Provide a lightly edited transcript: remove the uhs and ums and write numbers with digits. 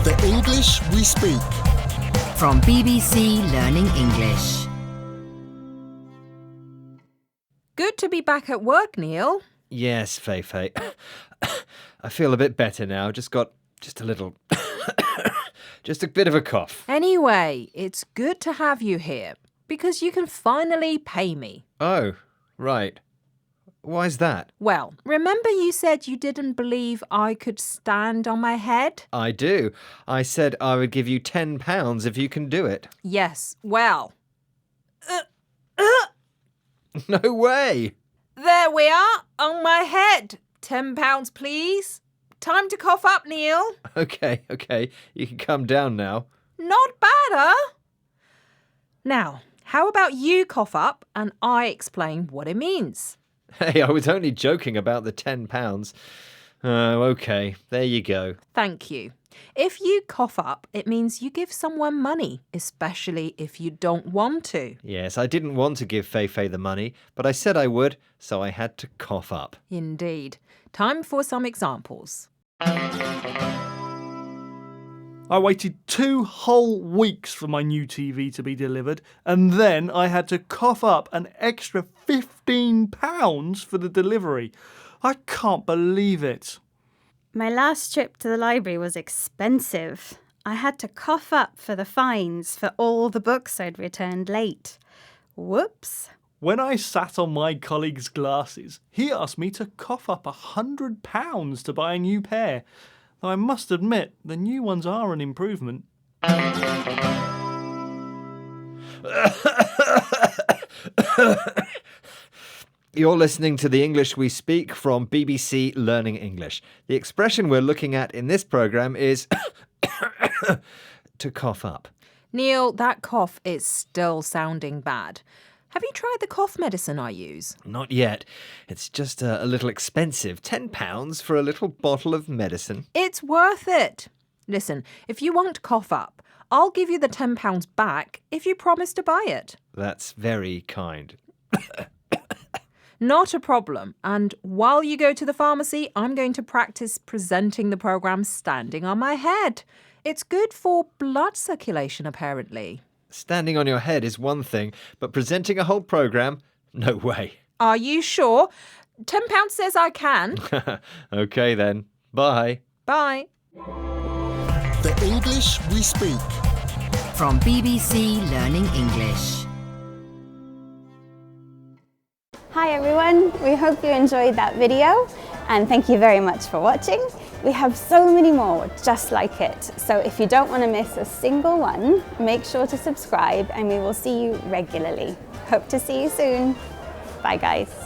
The English we speak. From BBC Learning English. Good to be back at work, Neil. Yes, Fei. I feel a bit better now. Just a little... just a bit of a cough. Anyway, it's good to have you here because you can finally pay me. Oh, right. Why's that? Well, remember you said you didn't believe I could stand on my head? I do. I said I would give you £10 if you can do it. Yes, well. No way! There we are, on my head. £10, please. Time to cough up, Neil. Okay. You can come down now. Not bad, huh? Now, how about you cough up and I explain what it means? Hey, I was only joking about the £10. Oh, okay. There you go. Thank you. If you cough up, it means you give someone money, especially if you don't want to. Yes, I didn't want to give Fei the money, but I said I would, so I had to cough up. Indeed. Time for some examples. I waited 2 whole weeks for my new TV to be delivered, and then I had to cough up an extra £15 for the delivery. I can't believe it. My last trip to the library was expensive. I had to cough up for the fines for all the books I'd returned late. Whoops. When I sat on my colleague's glasses, he asked me to cough up £100 to buy a new pair. Though I must admit, the new ones are an improvement. You're listening to The English We Speak from BBC Learning English. The expression we're looking at in this programme is to cough up. Neil, that cough is still sounding bad. Have you tried the cough medicine I use? Not yet. It's just a little expensive. £10 for a little bottle of medicine. It's worth it. Listen, if you won't cough up, I'll give you the £10 back if you promise to buy it. That's very kind. Not a problem. And while you go to the pharmacy, I'm going to practice presenting the programme standing on my head. It's good for blood circulation, apparently. Standing on your head is one thing, but presenting a whole programme? No way. Are you sure? £10 says I can. OK then. Bye. Bye. The English we speak. From BBC Learning English. Hi everyone, we hope you enjoyed that video and thank you very much for watching. We have so many more just like it, so if you don't want to miss a single one, make sure to subscribe and we will see you regularly. Hope to see you soon. Bye guys.